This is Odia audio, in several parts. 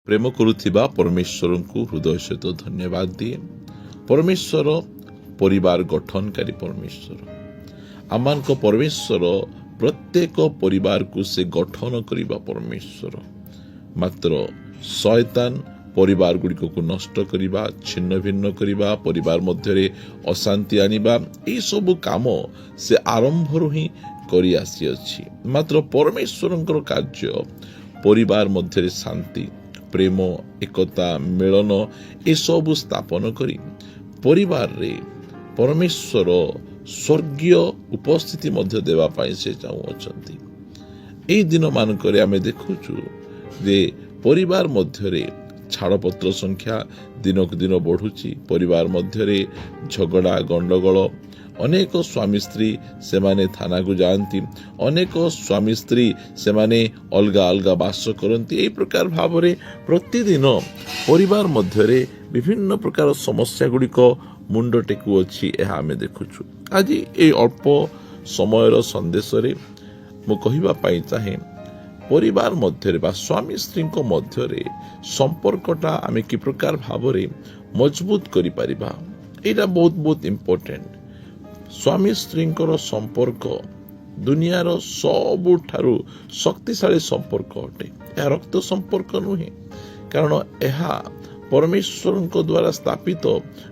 ପ୍ରେମ କରୁଥିବା ପରମେଶ୍ୱରଙ୍କୁ ହୃଦୟ ସହିତ ଧନ୍ୟବାଦ ଦିଏ। ପରମେଶ୍ୱର ପରିବାର ଗଠନକାରୀ ପରମେଶ୍ୱର। ଆମମାନଙ୍କ ପରମେଶ୍ୱର ପ୍ରତ୍ୟେକ ପରିବାରକୁ ସେ ଗଠନ କରିବା ପରମେଶ୍ୱର। ମାତ୍ର ଶୟତାନ ପରିବାର ଗୁଡ଼ିକକୁ ନଷ୍ଟ କରିବା, ଛିନ୍ନ ଭିନ୍ନ କରିବା, ପରିବାର ମଧ୍ୟରେ ଅଶାନ୍ତି ଆଣିବା, ଏହିସବୁ କାମ ସେ ଆରମ୍ଭରୁ ହିଁ କରି ଆସିଅଛି। ମାତ୍ର ପରମେଶ୍ୱରଙ୍କର କାର୍ଯ୍ୟ ପରିବାର ମଧ୍ୟରେ ଶାନ୍ତି, ପ୍ରେମ, ଏକତା, ମିଳନ ଏସବୁ ସ୍ଥାପନ କରି ପରିବାରରେ ପରମେଶ୍ୱର ସ୍ୱର୍ଗୀୟ ଉପସ୍ଥିତି ମଧ୍ୟ ଦେବା ପାଇଁ ସେ ଚାହୁଁଅଛନ୍ତି। ଏହି ଦିନମାନଙ୍କରେ ଆମେ ଦେଖୁଛୁ ଯେ ପରିବାର ମଧ୍ୟରେ ଛାଡ଼ପତ୍ର ସଂଖ୍ୟା ଦିନକୁ ଦିନ ବଢ଼ୁଛି। ପରିବାର ମଧ୍ୟରେ ଝଗଡ଼ା ଗଣ୍ଡଗୋଳ, ଅନେକ ସ୍ୱାମୀ ସ୍ତ୍ରୀ ସେମାନେ ଥାନାକୁ ଯାଆନ୍ତି, ଅନେକ ସ୍ୱାମୀ ସ୍ତ୍ରୀ ସେମାନେ ଅଲଗା ଅଲଗା ବାସ କରନ୍ତି। ଏହି ପ୍ରକାର ଭାବରେ ପ୍ରତିଦିନ ପରିବାର ମଧ୍ୟରେ ବିଭିନ୍ନ ପ୍ରକାର ସମସ୍ୟା ଗୁଡ଼ିକ ମୁଣ୍ଡ ଟେକୁଅଛି, ଏହା ଆମେ ଦେଖୁଛୁ। ଆଜି ଏହି ଅଳ୍ପ ସମୟର ସନ୍ଦେଶରେ ମୁଁ କହିବା ପାଇଁ ଚାହେଁ, ପରିବାର ମଧ୍ୟରେ ବା ସ୍ୱାମୀ ସ୍ତ୍ରୀଙ୍କ ମଧ୍ୟରେ ସମ୍ପର୍କଟା ଆମେ କି ପ୍ରକାର ଭାବରେ ମଜବୁତ କରିପାରିବା, ଏଇଟା ବହୁତ ଇମ୍ପୋର୍ଟାଣ୍ଟ। ସ୍ୱାମୀ ସ୍ତ୍ରୀଙ୍କର ସମ୍ପର୍କ ଦୁନିଆର ସବୁଠାରୁ ଶକ୍ତିଶାଳୀ ସମ୍ପର୍କ ଅଟେ। ଏହା ରକ୍ତ ସମ୍ପର୍କ ନୁହେଁ, କାରଣ ଏହା ପରମେଶ୍ୱରଙ୍କ ଦ୍ୱାରା ସ୍ଥାପିତ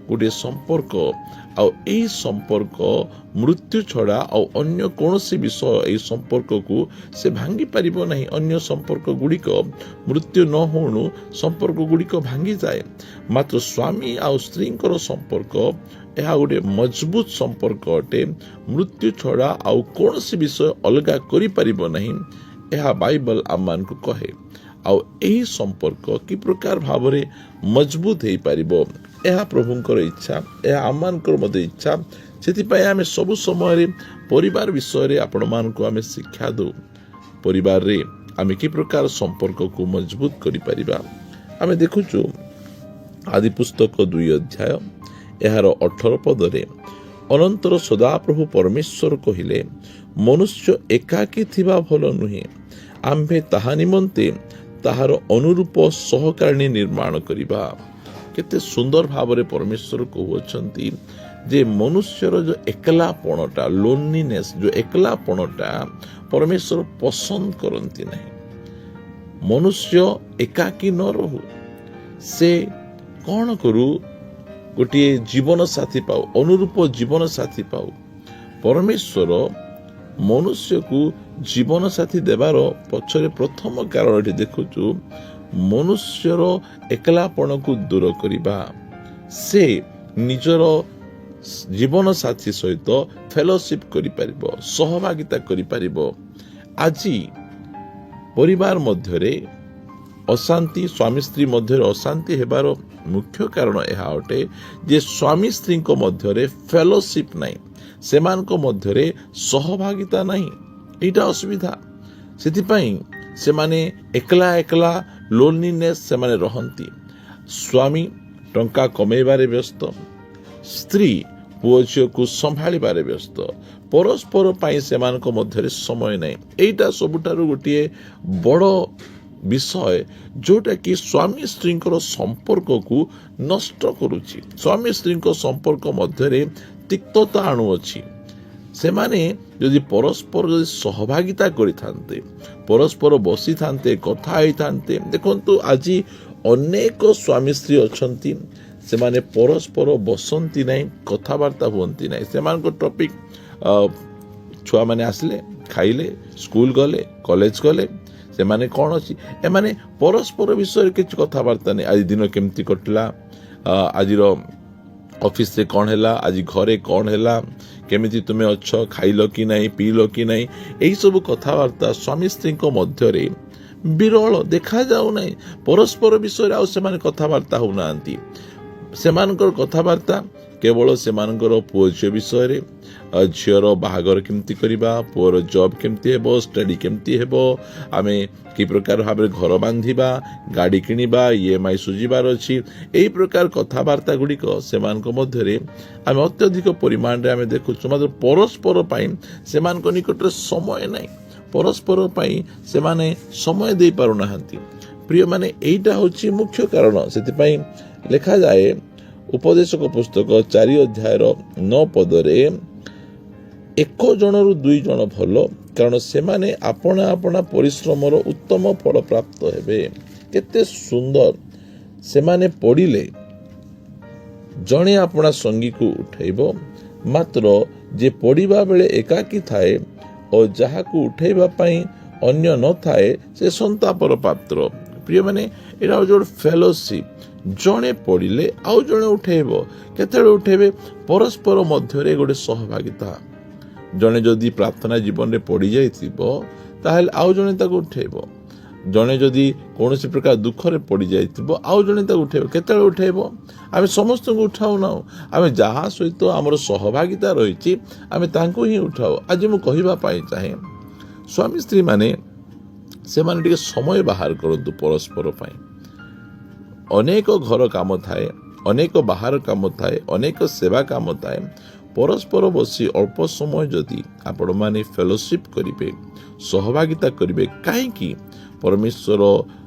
ଗୋଟିଏ ସମ୍ପର୍କ। ଆଉ ଏହି ସମ୍ପର୍କ ମୃତ୍ୟୁ ଛଡ଼ା ଆଉ ଅନ୍ୟ କୌଣସି ବିଷୟ ଏହି ସମ୍ପର୍କକୁ ସେ ଭାଙ୍ଗି ପାରିବ ନାହିଁ। ଅନ୍ୟ ସମ୍ପର୍କ ଗୁଡ଼ିକ ମୃତ୍ୟୁ ନ ହଉଣୁ ସମ୍ପର୍କ ଗୁଡ଼ିକ ଭାଙ୍ଗିଯାଏ। ମାତ୍ର ସ୍ୱାମୀ ଆଉ ସ୍ତ୍ରୀଙ୍କର ସମ୍ପର୍କ ଏହା ଗୋଟେ ମଜବୁତ ସମ୍ପର୍କ ଅଟେ। ମୃତ୍ୟୁ ଛଡ଼ା ଆଉ କୌଣସି ବିଷୟ ଅଲଗା କରିପାରିବ ନାହିଁ, ଏହା ବାଇବଲ ଆମମାନଙ୍କୁ କହେ। ଆଉ ଏହି ସମ୍ପର୍କ କି ପ୍ରକାର ଭାବରେ ମଜବୁତ ହେଇପାରିବ, ଏହା ପ୍ରଭୁଙ୍କର ଇଚ୍ଛା, ଏହା ଆମମାନଙ୍କର ମଧ୍ୟ ଇଚ୍ଛା। ସେଥିପାଇଁ ଆମେ ସବୁ ସମୟରେ ପରିବାର ବିଷୟରେ ଆପଣମାନଙ୍କୁ ଆମେ ଶିକ୍ଷା ଦେଉ। ପରିବାରରେ ଆମେ କି ପ୍ରକାର ସମ୍ପର୍କକୁ ମଜବୁତ କରିପାରିବା। ଆମେ ଦେଖୁଛୁ ଆଦି ପୁସ୍ତକ 2 ଅଧ୍ୟାୟ ଏହାର 18 ପଦରେ, ଅନନ୍ତର ସଦାପ୍ରଭୁ ପରମେଶ୍ୱର କହିଲେ, ମନୁଷ୍ୟ ଏକାକୀ ଥିବା ଭଲ ନୁହେଁ, ଆମ୍ଭେ ତାହା ନିମନ୍ତେ ତାହାର ଅନୁରୂପ ସହକାରିଣୀ ନିର୍ମାଣ କରିବା। କେତେ ସୁନ୍ଦର ଭାବରେ ପରମେଶ୍ୱର କହୁଅଛନ୍ତି ଯେ ମନୁଷ୍ୟର ଯେଉଁ ଏକଲାପଣଟା, ଲୋନଲିନେସ୍, ଯେଉଁ ଏକଲାପଣଟା ପରମେଶ୍ୱର ପସନ୍ଦ କରନ୍ତି ନାହିଁ। ମନୁଷ୍ୟ ଏକାକୀ ନ ରହୁ, ସେ କ'ଣ କରୁ, ଗୋଟିଏ ଜୀବନ ସାଥୀ ପାଉ, ଅନୁରୂପ ଜୀବନ ସାଥୀ ପାଉ। ପରମେଶ୍ୱର ମନୁଷ୍ୟକୁ ଜୀବନ ସାଥୀ ଦେବାର ପଛରେ ପ୍ରଥମ କାରଣଟି ଦେଖୁଛୁ, ମନୁଷ୍ୟର ଏକଲାପଣକୁ ଦୂର କରିବା। ସେ ନିଜର ଜୀବନ ସାଥୀ ସହିତ ଫେଲୋସିପ କରିପାରିବ, ସହଭାଗିତା କରିପାରିବ। ଆଜି ପରିବାର ମଧ୍ୟରେ ଅଶାନ୍ତି, ସ୍ୱାମୀ ସ୍ତ୍ରୀ ମଧ୍ୟରେ ଅଶାନ୍ତି ହେବାର ମୁଖ୍ୟ କାରଣ ଏହା ଅଟେ ଯେ ସ୍ୱାମୀ ସ୍ତ୍ରୀଙ୍କ ମଧ୍ୟରେ ଫେଲୋସିପ ନାହିଁ, ସେମାନଙ୍କ ମଧ୍ୟରେ ସହଭାଗିତା ନାହିଁ। ଏଇଟା ଅସୁବିଧା। ସେଥିପାଇଁ ସେମାନେ ଏକଲା ଏକଲା ଲୋନଲିନେସ୍ ସେମାନେ ରହନ୍ତି। ସ୍ୱାମୀ ଟଙ୍କା କମେଇବାରେ ବ୍ୟସ୍ତ, ସ୍ତ୍ରୀ ପୁଅ ଝିଅକୁ ସମ୍ଭାଳିବାରେ ବ୍ୟସ୍ତ, ପରସ୍ପର ପାଇଁ ସେମାନଙ୍କ ମଧ୍ୟରେ ସମୟ ନାହିଁ। ଏଇଟା ସବୁଠାରୁ ଗୋଟିଏ ବଡ଼ ବିଷୟ ଯୋଉଟାକି ସ୍ୱାମୀ ସ୍ତ୍ରୀଙ୍କର ସମ୍ପର୍କକୁ ନଷ୍ଟ କରୁଛି। ସ୍ୱାମୀ ସ୍ତ୍ରୀଙ୍କ ସମ୍ପର୍କ ମଧ୍ୟରେ ତିକ୍ତତା ଆଣୁଅଛି। ସେମାନେ ଯଦି ପରସ୍ପର ଯଦି ସହଭାଗିତା କରିଥାନ୍ତେ, ପରସ୍ପର ବସିଥାନ୍ତେ, କଥା ହେଇଥାନ୍ତେ। ଦେଖନ୍ତୁ ଆଜି ଅନେକ ସ୍ୱାମୀ ସ୍ତ୍ରୀ ଅଛନ୍ତି, ସେମାନେ ପରସ୍ପର ବସନ୍ତି ନାହିଁ, କଥାବାର୍ତ୍ତା ହୁଅନ୍ତି ନାହିଁ। ସେମାନଙ୍କ ଟପିକ ଛୁଆମାନେ ଆସିଲେ, ଖାଇଲେ, ସ୍କୁଲ ଗଲେ, କଲେଜ ଗଲେ, ସେମାନେ କ'ଣ ଅଛି, ଏମାନେ ପରସ୍ପର ବିଷୟରେ କିଛି କଥାବାର୍ତ୍ତା ନାହିଁ। ଆଜି ଦିନ କେମିତି କଟିଲା, ଆଜିର ଅଫିସରେ କ'ଣ ହେଲା, ଆଜି ଘରେ କ'ଣ ହେଲା, କେମିତି ତୁମେ ଅଛ, ଖାଇଲ କି ନାହିଁ, ପିଇଲ କି ନାହିଁ, ଏହିସବୁ କଥାବାର୍ତ୍ତା ସ୍ୱାମୀ ସ୍ତ୍ରୀଙ୍କ ମଧ୍ୟରେ ବିରଳ ଦେଖାଯାଉନାହିଁ। ପରସ୍ପର ବିଷୟରେ ଆଉ ସେମାନେ କଥାବାର୍ତ୍ତା ହେଉନାହାନ୍ତି। ସେମାନଙ୍କର କଥାବାର୍ତ୍ତା କେବଳ ସେମାନଙ୍କର ପୁଅ ଝିଅ ବିଷୟରେ, ଝିଅର ବାହାଘର କେମିତି କରିବା, ପୁଅର ଜବ୍ କେମିତି ହେବ, ଷ୍ଟଡି କେମିତି ହେବ, ଆମେ କି ପ୍ରକାର ଭାବରେ ଘର ବାନ୍ଧିବା, ଗାଡ଼ି କିଣିବା, EMI ସୁଝିବାର ଅଛି। ଏହି ପ୍ରକାର କଥାବାର୍ତ୍ତା ଗୁଡ଼ିକ ସେମାନଙ୍କ ମଧ୍ୟରେ ଆମେ ଅତ୍ୟଧିକ ପରିମାଣରେ ଆମେ ଦେଖୁଛୁ। ମାତ୍ର ପରସ୍ପର ପାଇଁ ସେମାନଙ୍କ ନିକଟରେ ସମୟ ନାହିଁ, ପରସ୍ପର ପାଇଁ ସେମାନେ ସମୟ ଦେଇପାରୁନାହାନ୍ତି। ପ୍ରିୟମାନେ, ଏଇଟା ହେଉଛି ମୁଖ୍ୟ କାରଣ। ସେଥିପାଇଁ ଲେଖାଯାଏ ଉପଦେଶକ ପୁସ୍ତକ 4 ଅଧ୍ୟାୟର 9 ପଦରେ, 1 ଜଣରୁ 2 ଜଣ ଭଲ, କାରଣ ସେମାନେ ଆପଣା ଆପଣା ପରିଶ୍ରମର ଉତ୍ତମ ଫଳ ପ୍ରାପ୍ତ ହେବେ। କେତେ ସୁନ୍ଦର! ସେମାନେ ପଡ଼ିଲେ ଜଣେ ଆପଣା ସଙ୍ଗୀକୁ ଉଠାଇବ, ମାତ୍ର ଯେ ପଡ଼ିବା ବେଳେ ଏକାକୀ ଥାଏ ଓ ଯାହାକୁ ଉଠାଇବା ପାଇଁ ଅନ୍ୟ ନଥାଏ ସେ ସନ୍ତାପର ପାତ୍ର। ପ୍ରିୟମାନେ, ଏଇଟା ହେଉଛି ଗୋଟେ ଫେଲୋସିପ୍। ଜଣେ ପଡ଼ିଲେ ଆଉ ଜଣେ ଉଠାଇବ। କେତେବେଳେ ଉଠାଇବେ? ପରସ୍ପର ମଧ୍ୟରେ ଗୋଟେ ସହଭାଗିତା। ଜଣେ ଯଦି ପ୍ରାର୍ଥନା ଜୀବନରେ ପଡ଼ିଯାଇଥିବ ତାହେଲେ ଆଉ ଜଣେ ତାକୁ ଉଠାଇବ। ଜଣେ ଯଦି କୌଣସି ପ୍ରକାର ଦୁଃଖରେ ପଡ଼ିଯାଇଥିବ ଆଉ ଜଣେ ତାକୁ ଉଠାଇବ। କେତେବେଳେ ଉଠାଇବ? ଆମେ ସମସ୍ତଙ୍କୁ ଉଠାଉନାହୁଁ। ଆମେ ଯାହା ସହିତ ଆମର ସହଭାଗିତା ରହିଛି ଆମେ ତାଙ୍କୁ ହିଁ ଉଠାଉ। ଆଜି ମୁଁ କହିବା ପାଇଁ ଚାହେଁ, ସ୍ୱାମୀ ସ୍ତ୍ରୀମାନେ ସେମାନେ ଟିକେ ସମୟ ବାହାର କରନ୍ତୁ ପରସ୍ପର ପାଇଁ। ଅନେକ ଘର କାମ ଥାଏ, ଅନେକ ବାହାର କାମ ଥାଏ, ଅନେକ ସେବା କାମ ଥାଏ। ପରସ୍ପର ବସି ଅଳ୍ପ ସମୟ ଯଦି ଆପଣମାନେ ଫେଲୋସିପ୍ କରିବେ, ସହଭାଗିତା କରିବେ, କାହିଁକି ପରମେଶ୍ୱର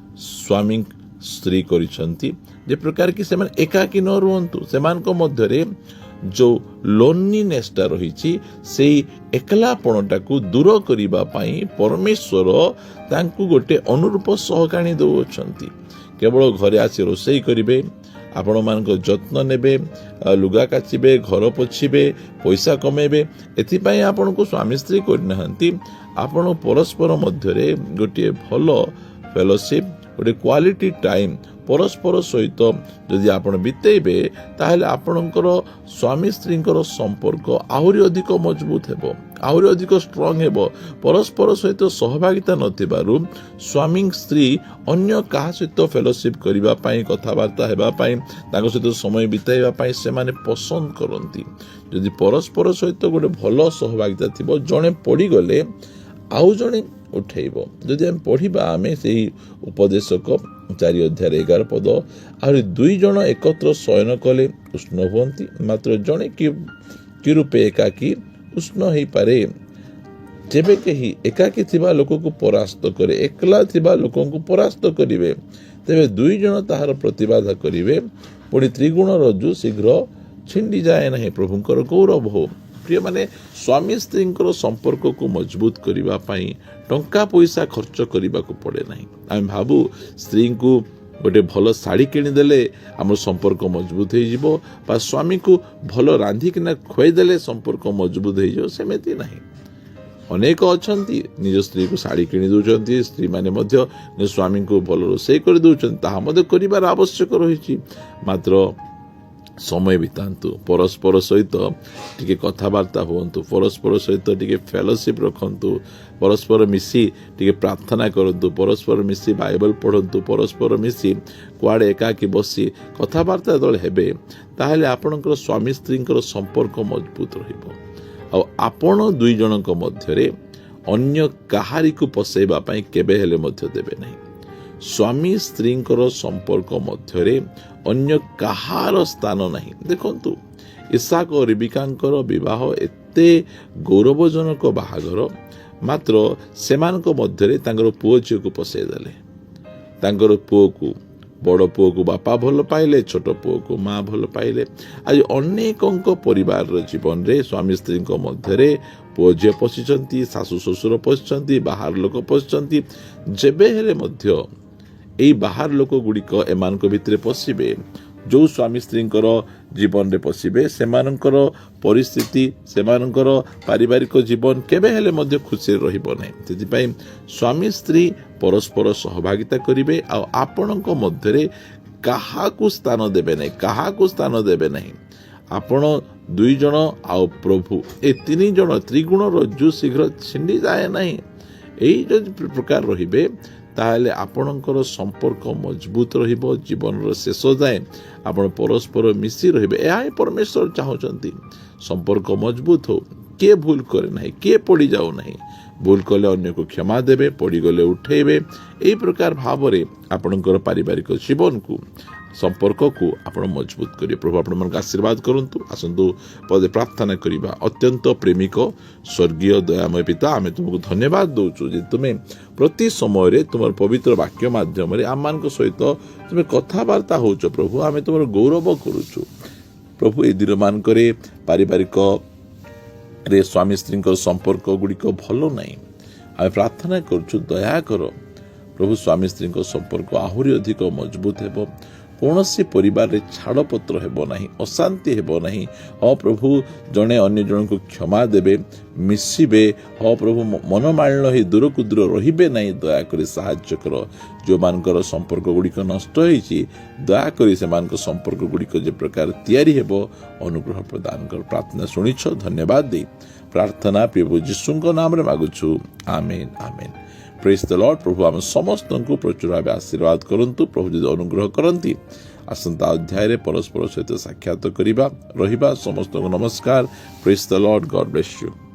ସ୍ୱାମୀ ସ୍ତ୍ରୀ କରିଛନ୍ତି ଯେ ପ୍ରକାର କି ସେମାନେ ଏକାକୀ ନ ରୁହନ୍ତୁ। ସେମାନଙ୍କ ମଧ୍ୟରେ ଯେଉଁ ଲୋନ୍ଲିନେସ୍ଟା ରହିଛି ସେଇ ଏକଲାପଣଟାକୁ ଦୂର କରିବା ପାଇଁ ପରମେଶ୍ୱର ତାଙ୍କୁ ଗୋଟେ ଅନୁରୂପ ସହକାଣୀ ଦେଉଅଛନ୍ତି। କେବଳ ଘରେ ଆସି ରୋଷେଇ କରିବେ, ଆପଣମାନଙ୍କ ଯତ୍ନ ନେବେ, ଲୁଗା କାଚିବେ, ଘର ପୋଛିବେ, ପଇସା କମେଇବେ, ଏଥିପାଇଁ ଆପଣଙ୍କୁ ସ୍ୱାମୀ ସ୍ତ୍ରୀ କରିନାହାନ୍ତି। ଆପଣ ପରସ୍ପର ମଧ୍ୟରେ ଗୋଟିଏ ଭଲ ଫେଲୋସିପ୍, ଗୋଟେ କ୍ୱାଲିଟି ଟାଇମ୍ ପରସ୍ପର ସହିତ ଯଦି ଆପଣ ବିତେଇବେ ତାହେଲେ ଆପଣଙ୍କର ସ୍ୱାମୀ ସ୍ତ୍ରୀଙ୍କର ସମ୍ପର୍କ ଆହୁରି ଅଧିକ ମଜବୁତ ହେବ, ଆହୁରି ଅଧିକ ଷ୍ଟ୍ରଙ୍ଗ ହେବ। ପରସ୍ପର ସହିତ ସହଭାଗିତା ନଥିବାରୁ ସ୍ୱାମୀ ସ୍ତ୍ରୀ ଅନ୍ୟ କାହା ସହିତ ଫେଲୋସିପ୍ କରିବା ପାଇଁ, କଥାବାର୍ତ୍ତା ହେବା ପାଇଁ, ତାଙ୍କ ସହିତ ସମୟ ବିତାଇବା ପାଇଁ ସେମାନେ ପସନ୍ଦ କରନ୍ତି। ଯଦି ପରସ୍ପର ସହିତ ଗୋଟେ ଭଲ ସହଭାଗିତା ଥିବ, ଜଣେ ପଡ଼ିଗଲେ ଆଉ ଜଣେ ଉଠାଇବ। ଯଦି ଆମେ ପଢ଼ିବା ଆମେ ସେହି ଉପଦେଶକ 4 ଅଧ୍ୟାୟରେ 11 ପଦ, ଆହୁରି 2 ଜଣ ଏକତ୍ର ଶୟନ କଲେ ଉଷ୍ଣ ହୁଅନ୍ତି, ମାତ୍ର ଜଣେ କି ରୂପେ ଏକାକୀ ଉଷ୍ଣ ହେଇପାରେ। ଯେବେ କେହି ଏକାକୀ ଥିବା ଲୋକକୁ ପରାସ୍ତ କରେ, ଏକଲା ଥିବା ଲୋକଙ୍କୁ ପରାସ୍ତ କରିବେ, ତେବେ 2 ଜଣ ତାହାର ପ୍ରତିବାଦ କରିବେ, ପୁଣି ତ୍ରିଗୁଣ ରଜ୍ଜୁ ଶୀଘ୍ର ଛିଣ୍ଡିଯାଏ ନାହିଁ। ପ୍ରଭୁଙ୍କର ଗୌରବ ହଉ। ପ୍ରିୟମାନେ, ସ୍ୱାମୀ ସ୍ତ୍ରୀଙ୍କର ସମ୍ପର୍କକୁ ମଜବୁତ କରିବା ପାଇଁ ଟଙ୍କା ପଇସା ଖର୍ଚ୍ଚ କରିବାକୁ ପଡ଼େ ନାହିଁ। ଆମେ ଭାବୁ ସ୍ତ୍ରୀଙ୍କୁ ଗୋଟେ ଭଲ ଶାଢ଼ୀ କିଣିଦେଲେ ଆମର ସମ୍ପର୍କ ମଜବୁତ ହେଇଯିବ, ବା ସ୍ୱାମୀକୁ ଭଲ ରାନ୍ଧିକିନା ଖୁଆଇଦେଲେ ସମ୍ପର୍କ ମଜବୁତ ହେଇଯିବ। ସେମିତି ନାହିଁ। ଅନେକ ଅଛନ୍ତି ନିଜ ସ୍ତ୍ରୀକୁ ଶାଢ଼ୀ କିଣି ଦେଉଛନ୍ତି, ସ୍ତ୍ରୀମାନେ ମଧ୍ୟ ନିଜ ସ୍ୱାମୀଙ୍କୁ ଭଲ ରୋଷେଇ କରିଦେଉଛନ୍ତି। ତାହା ମଧ୍ୟ କରିବାର ଆବଶ୍ୟକ ରହିଛି, ମାତ୍ର ସମୟ ବିତାନ୍ତୁ, ପରସ୍ପର ସହିତ ଟିକେ କଥାବାର୍ତ୍ତା ହୁଅନ୍ତୁ, ପରସ୍ପର ସହିତ ଟିକେ ଫେଲୋସିପ୍ ରଖନ୍ତୁ, ପରସ୍ପର ମିଶି ଟିକେ ପ୍ରାର୍ଥନା କରନ୍ତୁ, ପରସ୍ପର ମିଶି ବାଇବଲ ପଢ଼ନ୍ତୁ, ପରସ୍ପର ମିଶି କୁଆଡ଼େ ଏକାକୀ ବସି କଥାବାର୍ତ୍ତା ଯେତେବେଳେ ହେବେ ତାହେଲେ ଆପଣଙ୍କର ସ୍ୱାମୀ ସ୍ତ୍ରୀଙ୍କର ସମ୍ପର୍କ ମଜବୁତ ରହିବ। ଆଉ ଆପଣ 2 ଜଣଙ୍କ ମଧ୍ୟରେ ଅନ୍ୟ କାହାରିକୁ ପଶେଇବା ପାଇଁ କେବେ ହେଲେ ମଧ୍ୟ ଦେବେ ନାହିଁ। ସ୍ୱାମୀ ସ୍ତ୍ରୀଙ୍କର ସମ୍ପର୍କ ମଧ୍ୟରେ ଅନ୍ୟ କାହାର ସ୍ଥାନ ନାହିଁ। ଦେଖନ୍ତୁ, ଇସାକ ଓ ରିବିକାଙ୍କର ବିବାହ ଏତେ ଗୌରବଜନକ ବାହାଘର, ମାତ୍ର ସେମାନଙ୍କ ମଧ୍ୟରେ ତାଙ୍କର ପୁଅ ଝିଅକୁ ପଶେଇ ଦେଲେ। ତାଙ୍କର ପୁଅକୁ, ବଡ଼ ପୁଅକୁ ବାପା ଭଲ ପାଇଲେ, ଛୋଟ ପୁଅକୁ ମା ଭଲ ପାଇଲେ। ଆଜି ଅନେକଙ୍କ ପରିବାରର ଜୀବନରେ ସ୍ୱାମୀ ସ୍ତ୍ରୀଙ୍କ ମଧ୍ୟରେ ପୁଅ ଝିଅ ପଶିଛନ୍ତି, ଶାଶୁ ଶ୍ୱଶୁର ପଶିଛନ୍ତି, ବାହାର ଲୋକ ପଶିଛନ୍ତି। ଯେବେ ହେଲେ ମଧ୍ୟ ଏଇ ବାହାର ଲୋକ ଗୁଡ଼ିକ ଏମାନଙ୍କ ଭିତରେ ପଶିବେ, ଯେଉଁ ସ୍ୱାମୀ ସ୍ତ୍ରୀଙ୍କର ଜୀବନରେ ପଶିବେ, ସେମାନଙ୍କର ପରିସ୍ଥିତି, ସେମାନଙ୍କର ପାରିବାରିକ ଜୀବନ କେବେ ହେଲେ ମଧ୍ୟ ଖୁସିରେ ରହିବ ନାହିଁ। ସେଥିପାଇଁ ସ୍ୱାମୀ ସ୍ତ୍ରୀ ପରସ୍ପର ସହଭାଗିତା କରିବେ, ଆଉ ଆପଣଙ୍କ ମଧ୍ୟରେ କାହାକୁ ସ୍ଥାନ ଦେବେ ନାହିଁ, କାହାକୁ ସ୍ଥାନ ଦେବେ ନାହିଁ। ଆପଣ 2 ଜଣ ଆଉ ପ୍ରଭୁ, ଏ 3 ଜଣ, ତ୍ରିଗୁଣ ରଜ୍ଜୁ ଶୀଘ୍ର ଛିଣ୍ଡିଯାଏ ନାହିଁ। ଏଇ ଯଦି ପ୍ରକାର ରହିବେ ତାହେଲେ ଆପଣଙ୍କର ସମ୍ପର୍କ ମଜବୁତ ରହିବ। ଜୀବନର ଶେଷ ଯାଏଁ ଆପଣ ପରସ୍ପର ମିଶି ରହିବେ। ଏହା ହିଁ ପରମେଶ୍ୱର ଚାହୁଁଛନ୍ତି। ସମ୍ପର୍କ ମଜବୁତ ହଉ, କିଏ ଭୁଲ କରେ ନାହିଁ, କିଏ ପଡ଼ିଯାଉ ନାହିଁ। ଭୁଲ କଲେ ଅନ୍ୟକୁ କ୍ଷମା ଦେବେ, ପଡ଼ିଗଲେ ଉଠାଇବେ। ଏହି ପ୍ରକାର ଭାବରେ ଆପଣଙ୍କର ପାରିବାରିକ ଜୀବନକୁ ସମ୍ପର୍କକୁ ଆପଣ ମଜବୁତ କରିବେ। ପ୍ରଭୁ ଆପଣମାନଙ୍କୁ ଆଶୀର୍ବାଦ କରନ୍ତୁ। ଆସନ୍ତୁ ପଦେ ପ୍ରାର୍ଥନା କରିବା। ଅତ୍ୟନ୍ତ ପ୍ରେମିକ ସ୍ୱର୍ଗୀୟ ଦୟାମୟ ପିତା, ଆମେ ତୁମକୁ ଧନ୍ୟବାଦ ଦେଉଛୁ ଯେ ତୁମେ ପ୍ରତି ସମୟରେ ତୁମର ପବିତ୍ର ବାକ୍ୟ ମାଧ୍ୟମରେ ଆମମାନଙ୍କ ସହିତ ତୁମେ କଥାବାର୍ତ୍ତା ହେଉଛ। ପ୍ରଭୁ ଆମେ ତୁମର ଗୌରବ କରୁଛୁ। ପ୍ରଭୁ ଏ ଦିନମାନଙ୍କରେ ପାରିବାରିକରେ ସ୍ୱାମୀ ସ୍ତ୍ରୀଙ୍କ ସମ୍ପର୍କ ଗୁଡ଼ିକ ଭଲ ନାହିଁ। ଆମେ ପ୍ରାର୍ଥନା କରୁଛୁ ଦୟାକର ପ୍ରଭୁ ସ୍ୱାମୀ ସ୍ତ୍ରୀଙ୍କ ସମ୍ପର୍କ ଆହୁରି ଅଧିକ ମଜବୁତ ହେବ। କୌଣସି ପରିବାରରେ ଛାଡ଼ପତ୍ର ହେବ ନାହିଁ, ଅଶାନ୍ତି ହେବ ନାହିଁ। ହଁ ପ୍ରଭୁ, ଜଣେ ଅନ୍ୟ ଜଣଙ୍କୁ କ୍ଷମା ଦେବେ, ମିଶିବେ। ହଁ ପ୍ରଭୁ, ମନମାଳିନ ହୋଇ ଦୂରକୁ ଦୂର ରହିବେ ନାହିଁ। ଦୟାକରି ସାହାଯ୍ୟ କର। ଯେଉଁମାନଙ୍କର ସମ୍ପର୍କ ଗୁଡ଼ିକ ନଷ୍ଟ ହୋଇଛି, ଦୟାକରି ସେମାନଙ୍କ ସମ୍ପର୍କ ଗୁଡ଼ିକ ଯେ ପ୍ରକାର ତିଆରି ହେବ ଅନୁଗ୍ରହ ପ୍ରଦାନ କର। ପ୍ରାର୍ଥନା ଶୁଣିଛ, ଧନ୍ୟବାଦ ଦେଇ ପ୍ରାର୍ଥନା ପ୍ରଭୁ ଯୀଶୁଙ୍କ ନାମରେ ମାଗୁଛୁ, ଆମେନ୍ ଆମେନ୍। ପ୍ରେଜ୍ ଦ ଲର୍ଡ। ପ୍ରଭୁ ଆମେ ସମସ୍ତଙ୍କୁ ପ୍ରଚୁର ଭାବେ ଆଶୀର୍ବାଦ କରନ୍ତୁ। ପ୍ରଭୁ ଯଦି ଅନୁଗ୍ରହ କରନ୍ତି, ଆସନ୍ତା ଅଧ୍ୟାୟରେ ପରସ୍ପର ସହିତ ସାକ୍ଷାତ ରହିବା। ସମସ୍ତଙ୍କୁ ନମସ୍କାର। Praise the Lord. God bless you.